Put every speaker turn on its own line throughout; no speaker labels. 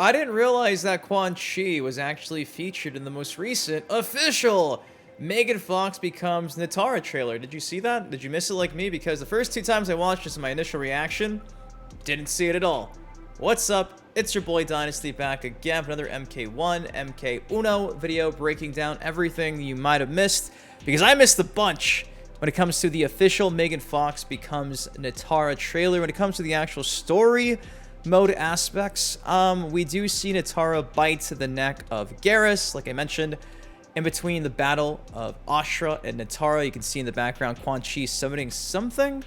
I didn't realize that Quan Chi was actually featured in the most recent official Megan Fox Becomes Nitara trailer. Did you see that? Did you miss it like me? Because the first 2 times I watched this in my initial reaction, didn't see it at all. What's up? It's your boy Dynasty back again for another MK1, MK1 video breaking down everything you might have missed, because I missed a bunch when it comes to the official Megan Fox Becomes Nitara trailer. When it comes to the actual story mode aspects, we do see Nitara bite the neck of Garrus, like I mentioned. In between the battle of Astra and Nitara, you can see in the background Quan Chi summoning something.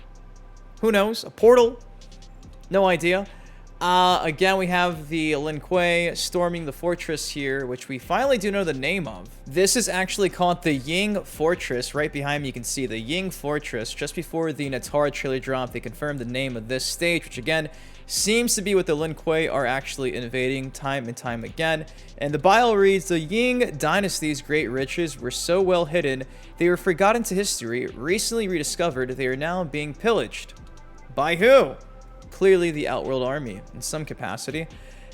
Who knows? A portal? No idea. Again, we have the Lin Kuei storming the fortress here, which we finally do know the name of. This is actually called the Ying Fortress. Right behind me, you can see the Ying Fortress. Just before the Nitara trailer drop, they confirmed the name of this stage, which again seems to be what the Lin Kuei are actually invading time and time again. And the bio reads, the Ying dynasty's great riches were so well hidden, they were forgotten to history. Recently rediscovered, they are now being pillaged. By who? Clearly the Outworld army, in some capacity.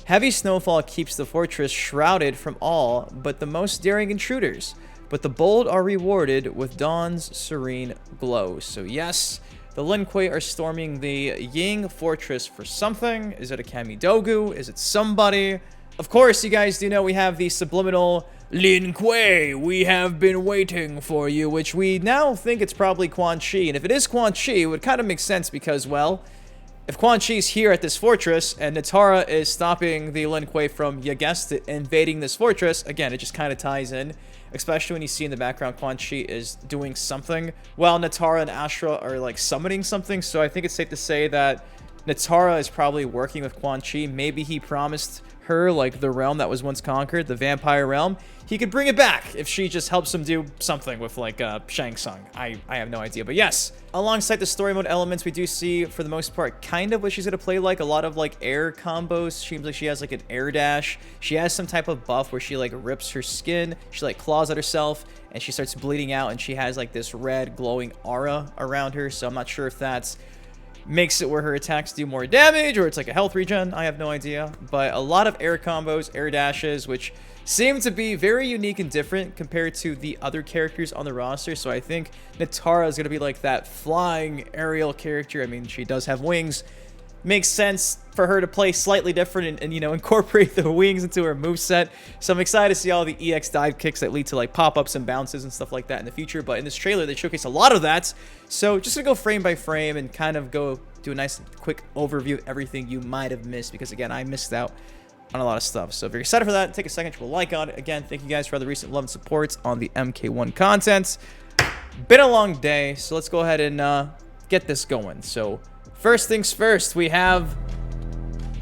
Heavy snowfall keeps the fortress shrouded from all but the most daring intruders, but the bold are rewarded with dawn's serene glow. So yes, the Lin Kuei are storming the Ying Fortress for something. Is it a Kamidogu? Is it somebody? Of course, you guys do know we have the subliminal Lin Kuei, we have been waiting for you, which we now think it's probably Quan Chi. And if it is Quan Chi, it would kind of make sense because, well, if Quan Chi's here at this fortress and Nitara is stopping the Lin Kuei from, you guessed it, invading this fortress, again, it just kind of ties in, especially when you see in the background Quan Chi is doing something while Nitara and Astra are like summoning something. So I think it's safe to say that Nitara is probably working with Quan Chi. Maybe he promised her, like, the realm that was once conquered, the vampire realm. He could bring it back if she just helps him do something with, like, Shang Tsung. I have no idea. But yes, alongside the story mode elements, we do see, for the most part, kind of what she's going to play like. A lot of, like, air combos. Seems like she has, like, an air dash. She has some type of buff where she, like, rips her skin. She, like, claws at herself, and she starts bleeding out, and she has, like, this red glowing aura around her. So I'm not sure if that's makes it where her attacks do more damage, or it's like a health regen. I have no idea. But a lot of air combos, air dashes, which seem to be very unique and different compared to the other characters on the roster. So I think Nitara is going to be like that flying aerial character. I mean, she does have wings. Makes sense for her to play slightly different and you know, incorporate the wings into her moveset. So I'm excited to see all the EX dive kicks that lead to like pop-ups and bounces and stuff like that in the future. But in this trailer, they showcase a lot of that. So just gonna go frame by frame and kind of go do a nice quick overview of everything you might have missed, because again, I missed out on a lot of stuff. So if you're excited for that, take a second to put a like on it. Again, thank you guys for all the recent love and support on the MK1 content. Been a long day, so let's go ahead and get this going. So first things first, we have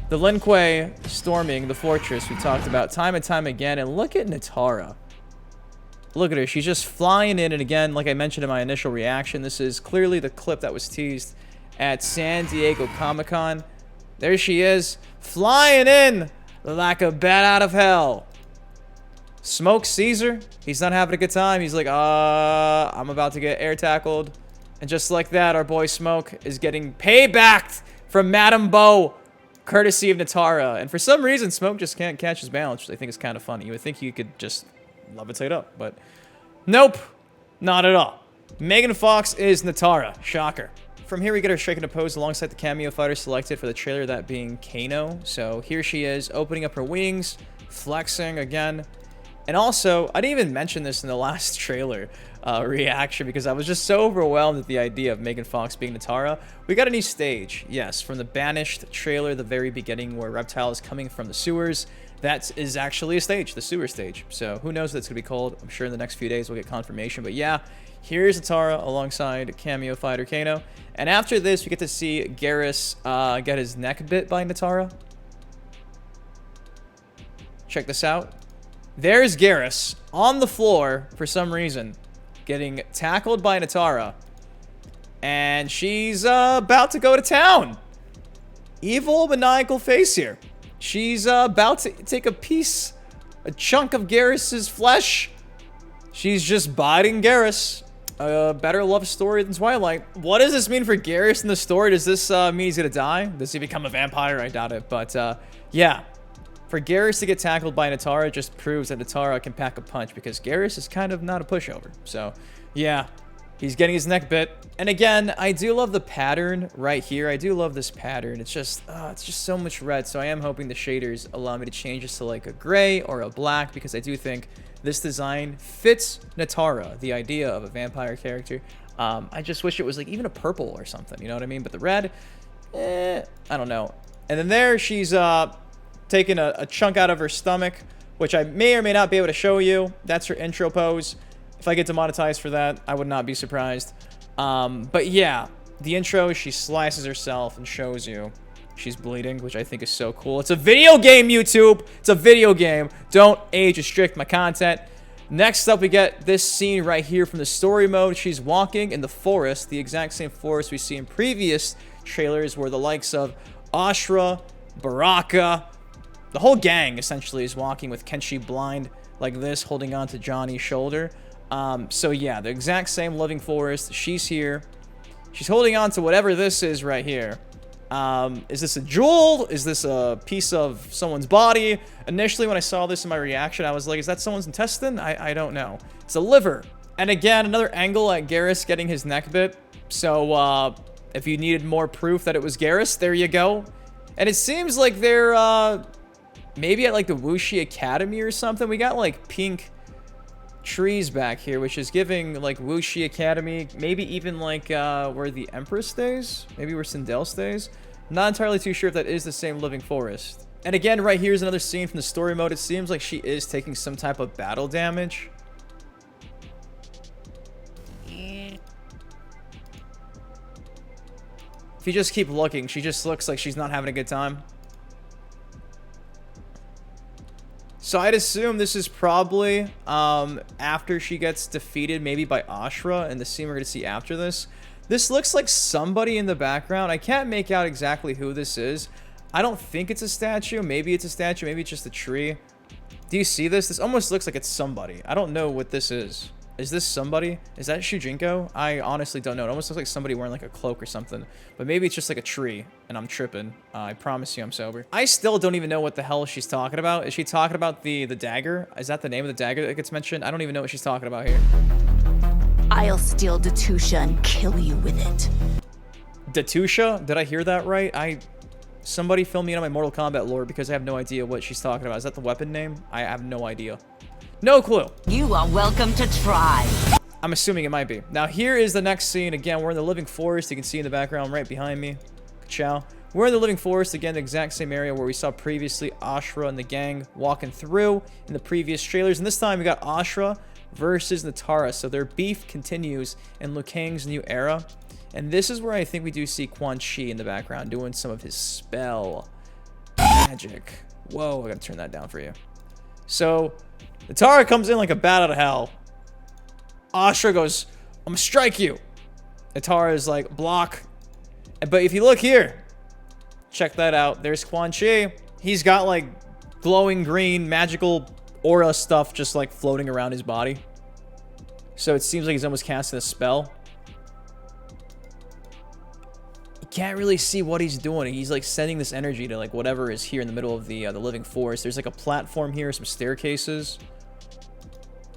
the Lin Kuei storming the fortress we talked about time and time again. And look at Nitara. Look at her. She's just flying in. And again, like I mentioned in my initial reaction, this is clearly the clip that was teased at San Diego Comic-Con. There she is, flying in like a bat out of hell. Smoke sees her. He's not having a good time. He's like, I'm about to get air tackled. And just like that, our boy Smoke is getting payback from Madame Bo, courtesy of Nitara. And for some reason, Smoke just can't catch his balance, which I think is kind of funny. You would think he could just levitate up, but nope, not at all. Megan Fox is Nitara. Shocker. From here, we get her striking a pose alongside the cameo fighter selected for the trailer, that being Kameo. So here she is, opening up her wings, flexing again. And also, I didn't even mention this in the last trailer reaction because I was just so overwhelmed at the idea of Megan Fox being Nitara. We got a new stage, yes, from the Banished trailer, the very beginning, where Reptile is coming from the sewers. That is actually a stage, the sewer stage. So who knows what it's going to be called. I'm sure in the next few days we'll get confirmation. But yeah, here's Nitara alongside cameo fighter Kano. And after this, we get to see Garrus get his neck bit by Nitara. Check this out. There's Garrus on the floor for some reason, getting tackled by Nitara. And she's about to go to town. Evil, maniacal face here. She's about to take a chunk of Garrus's flesh. She's just biting Garrus. A better love story than Twilight. What does this mean for Garrus in the story? Does this mean he's gonna die? Does he become a vampire? I doubt it. But yeah. For Garrus to get tackled by Nitara just proves that Nitara can pack a punch, because Garrus is kind of not a pushover. So, yeah, he's getting his neck bit. And again, I do love the pattern right here. I do love this pattern. It's just so much red. So I am hoping the shaders allow me to change this to like a gray or a black, because I do think this design fits Nitara, the idea of a vampire character. I just wish it was like even a purple or something, you know what I mean? But the red, I don't know. And then there, she's taking a chunk out of her stomach, which I may or may not be able to show you. That's her intro pose. If I get demonetized for that, I would not be surprised. But yeah, the intro, she slices herself and shows you she's bleeding, which I think is so cool. It's a video game, YouTube. It's a video game. Don't age restrict my content. Next up, we get this scene right here from the story mode. She's walking in the forest, the exact same forest we see in previous trailers, where the likes of Ashra, Baraka, the whole gang essentially is walking with Quan Chi blind like this, holding on to Johnny's shoulder. So yeah, the exact same living forest. She's here. She's holding on to whatever this is right here. Is this a jewel? Is this a piece of someone's body? Initially, when I saw this in my reaction, I was like, is that someone's intestine? I don't know. It's a liver. And again, another angle at Garrus getting his neck bit. So, if you needed more proof that it was Garrus, there you go. And it seems like they're, maybe at, like, the Wuxi Academy or something. We got, like, pink trees back here, which is giving, like, Wuxi Academy. Maybe even, like, where the Empress stays. Maybe where Sindel stays. Not entirely too sure if that is the same living forest. And again, right here's another scene from the story mode. It seems like she is taking some type of battle damage. If you just keep looking, she just looks like she's not having a good time. So I'd assume this is probably after she gets defeated, maybe by Ashra, and the scene we're going to see after this. This looks like somebody in the background. I can't make out exactly who this is. I don't think it's a statue. Maybe it's a statue. Maybe it's just a tree. Do you see this? This almost looks like it's somebody. I don't know what this is. Is this somebody? Is that Shujinko? I honestly don't know. It almost looks like somebody wearing like a cloak or something. But maybe it's just like a tree, and I'm tripping. I promise you I'm sober. I still don't even know what the hell she's talking about. Is she talking about the dagger? Is that the name of the dagger that gets mentioned? I don't even know what she's talking about here.
I'll steal Datusha and kill you with it.
Datusha? Did I hear that right? Somebody fill me in on my Mortal Kombat lore, because I have no idea what she's talking about. Is that the weapon name? I have no idea. No clue.
You are welcome to try.
I'm assuming it might be. Now, here is the next scene. Again, we're in the living forest. You can see in the background right behind me. Ciao. We're in the living forest. Again, the exact same area where we saw previously Ashra and the gang walking through in the previous trailers. And this time, we got Ashra versus Nitara. So their beef continues in Liu Kang's new era. And this is where I think we do see Quan Chi in the background doing some of his spell magic. Whoa, I gotta turn that down for you. So Nitara comes in like a bat out of hell. Ashra goes, I'm gonna strike you. Nitara is like, block. But if you look here, check that out. There's Quan Chi. He's got like glowing green magical aura stuff just like floating around his body. So it seems like he's almost casting a spell. You can't really see what he's doing. He's like sending this energy to like whatever is here in the middle of the living forest. There's like a platform here, some staircases.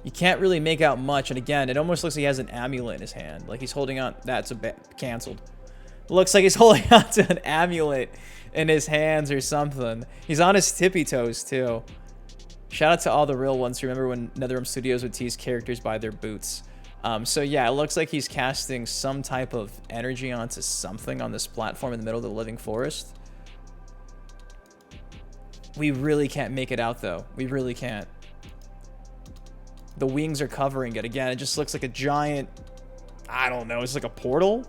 You can't really make out much. And again, it almost looks like he has an amulet in his hand. Like he's holding on. That's canceled. Looks like he's holding on to an amulet in his hands or something. He's on his tippy toes too. Shout out to all the real ones. Remember when NetherRealm Studios would tease characters by their boots. So yeah, it looks like he's casting some type of energy onto something on this platform in the middle of the living forest. We really can't make it out though. We really can't. The wings are covering it. Again, it just looks like a giant, I don't know, it's like a portal.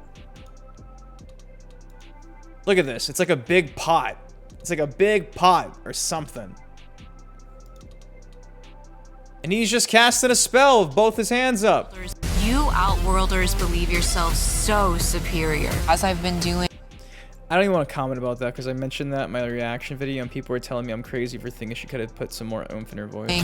Look at this. It's like a big pot. It's like a big pot or something. And he's just casting a spell with both his hands up.
You Outworlders believe yourselves so superior. As I've been doing.
I don't even want to comment about that because I mentioned that in my reaction video and people were telling me I'm crazy for thinking she could have put some more oomph in her voice.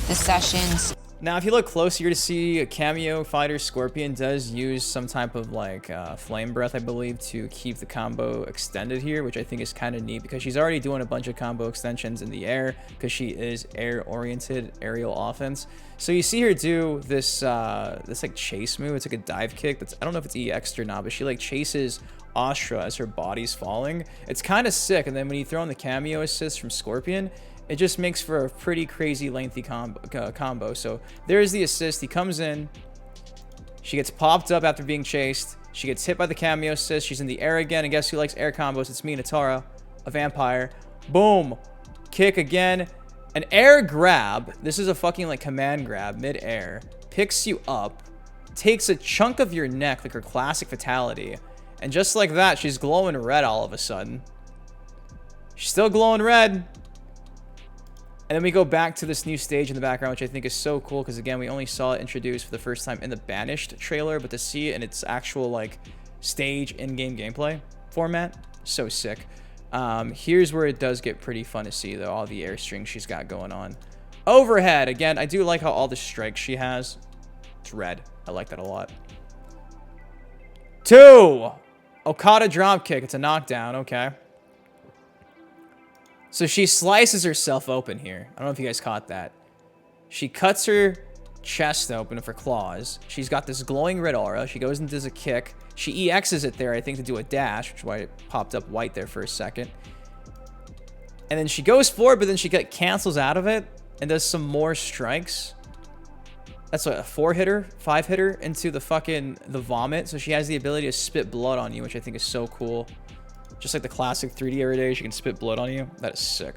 The sessions.
Now, if you look closer, you're to see a Kameo fighter Scorpion does use some type of like flame breath, I believe, to keep the combo extended here, which I think is kind of neat because she's already doing a bunch of combo extensions in the air because she is air-oriented aerial offense. So you see her do this this like chase move. It's like a dive kick. That's, I don't know if it's EX or not, but she like chases Astra as her body's falling. It's kind of sick. And then when you throw in the Kameo assist from Scorpion, it just makes for a pretty crazy lengthy combo. So there's the assist. He comes in. She gets popped up after being chased. She gets hit by the Kameo assist. She's in the air again. And guess who likes air combos? It's me, Nitara, a vampire. Boom. Kick again. An air grab. This is a fucking like command grab mid-air. Picks you up. Takes a chunk of your neck like her classic fatality. And just like that, she's glowing red all of a sudden. She's still glowing red. And then we go back to this new stage in the background, which I think is so cool because, again, we only saw it introduced for the first time in the Banished trailer, but to see it in its actual, like, stage in-game gameplay format, so sick. Here's where it does get pretty fun to see, though, all the air strings she's got going on. Overhead, again, I do like how all the strikes she has, it's red. I like that a lot. 2! Okada dropkick. It's a knockdown. Okay. So she slices herself open here. I don't know if you guys caught that. She cuts her chest open with her claws. She's got this glowing red aura. She goes and does a kick. She EXs it there, I think, to do a dash, which is why it popped up white there for a second. And then she goes forward, but then she cancels out of it and does some more strikes. That's what, a 4-hitter, 5-hitter into the vomit. So she has the ability to spit blood on you, which I think is so cool. Just like the classic 3D era days, you can spit blood on you. That is sick.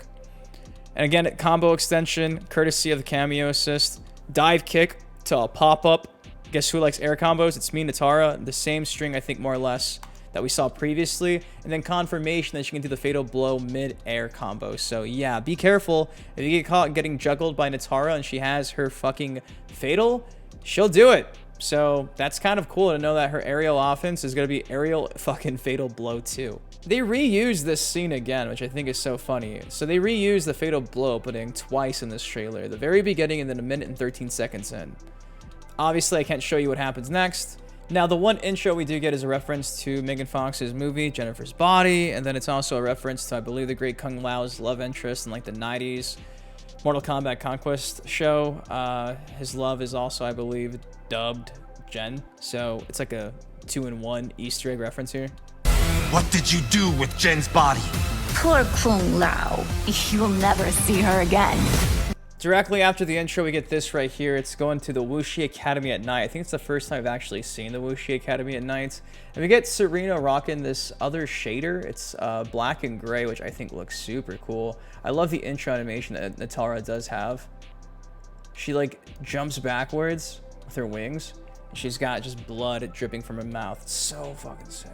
And again, combo extension, courtesy of the Kameo assist. Dive kick to a pop-up. Guess who likes air combos? It's me, Nitara. The same string, I think, more or less, that we saw previously. And then confirmation that she can do the fatal blow mid-air combo. So yeah, be careful. If you get caught getting juggled by Nitara and she has her fucking fatal, she'll do it. So that's kind of cool to know that her aerial offense is going to be aerial fucking fatal blow too. They reused this scene again, which I think is so funny. So they reused the fatal blow opening twice in this trailer. The very beginning and then 1 minute and 13 seconds in. Obviously, I can't show you what happens next. Now, the one intro we do get is a reference to Megan Fox's movie, Jennifer's Body. And then it's also a reference to, I believe, the great Kung Lao's love interest in like the 90s Mortal Kombat Conquest show. His love is also, I believe, dubbed Jen. So it's like a 2-in-1 Easter egg reference here.
What did you do with Jen's body?
Poor Kung Lao. You'll never see her again.
Directly after the intro, we get this right here. It's going to the Wuxi Academy at night. I think it's the first time I've actually seen the Wuxi Academy at night. And we get Serena rocking this other shader. It's black and gray, which I think looks super cool. I love the intro animation that Nitara does have. She like jumps backwards with her wings. She's got just blood dripping from her mouth. It's so fucking sick.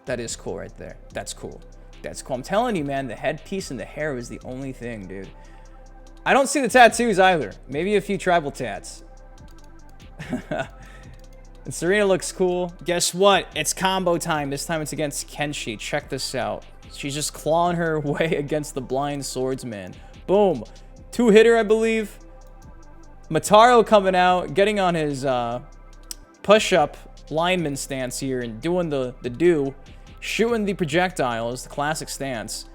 That is cool right there. That's cool. That's cool. I'm telling you, man, the headpiece and the hair was the only thing, dude. I don't see the tattoos either. Maybe a few tribal tats. And Serena looks cool. Guess what? It's combo time. This time it's against Kenshi. Check this out. She's just clawing her way against the blind swordsman. Boom. 2-hitter, I believe. Mataro coming out, getting on his push-up lineman stance here and doing the do. Shooting the projectiles, the classic stance.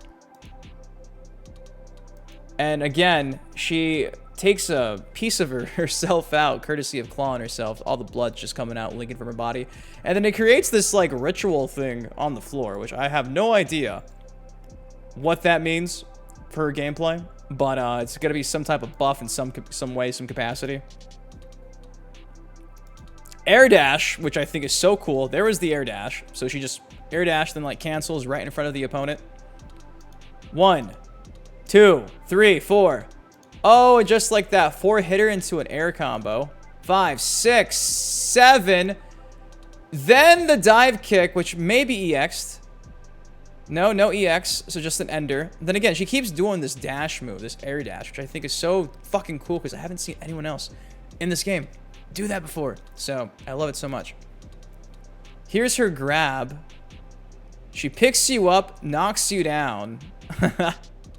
And again, she takes a piece of herself out, courtesy of clawing herself. All the blood's just coming out, leaking from her body. And then it creates this, like, ritual thing on the floor, which I have no idea what that means for her gameplay. But it's going to be some type of buff in some way, some capacity. Air dash, which I think is so cool. There was the air dash. So she just air dash, then, like, cancels right in front of the opponent. 1, 2, 3, 4. Oh, and just like that, 4-hitter into an air combo. 5, 6, 7. Then the dive kick, which may be EX'd. No EX, so just an ender. Then again, she keeps doing this dash move, this air dash, which I think is so fucking cool because I haven't seen anyone else in this game do that before. So I love it so much. Here's her grab. She picks you up, knocks you down.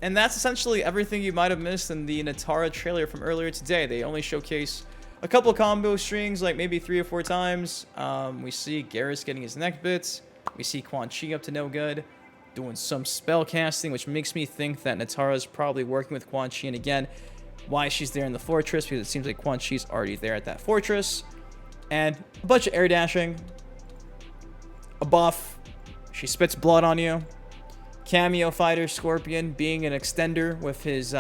And that's essentially everything you might have missed in the Nitara trailer from earlier today. They only showcase a couple combo strings, like maybe 3 or 4 times. We see Garrus getting his neck bits. We see Quan Chi up to no good, doing some spell casting, which makes me think that Nitara is probably working with Quan Chi. And again, why she's there in the fortress, because it seems like Quan Chi's already there at that fortress. And a bunch of air dashing. A buff. She spits blood on you. Kameo fighter Scorpion being an extender with his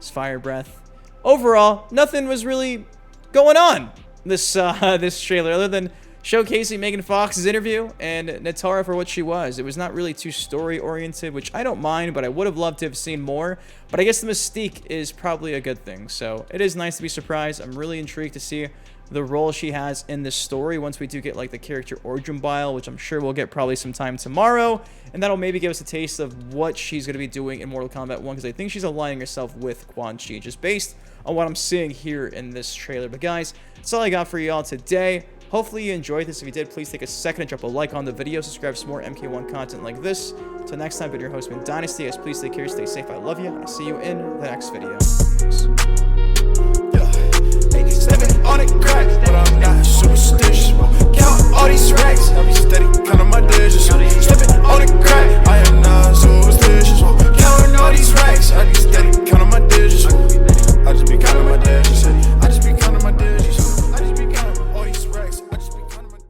fire breath. Overall, nothing was really going on this this trailer other than showcasing Megan Fox's interview and Nitara for what she was. It was not really too story oriented, which I don't mind, but I would have loved to have seen more. But I guess the mystique is probably a good thing. So it is nice to be surprised. I'm really intrigued to see the role she has in this story once we do get like the character origin bio, which I'm sure we'll get probably sometime tomorrow, and that'll maybe give us a taste of what she's going to be doing in Mortal Kombat 1, because I think she's aligning herself with Quan Chi just based on what I'm seeing here in this trailer. But guys, that's all I got for y'all today. Hopefully you enjoyed this. If you did, please take a second and drop a like on the video, subscribe for some more MK1 content like this. Until next time, been your host, Dynasty. Guys, please take care, stay safe, I love you, and I'll see you in the next video. Peace.
Stepping on it crack, but I'm not superstitious.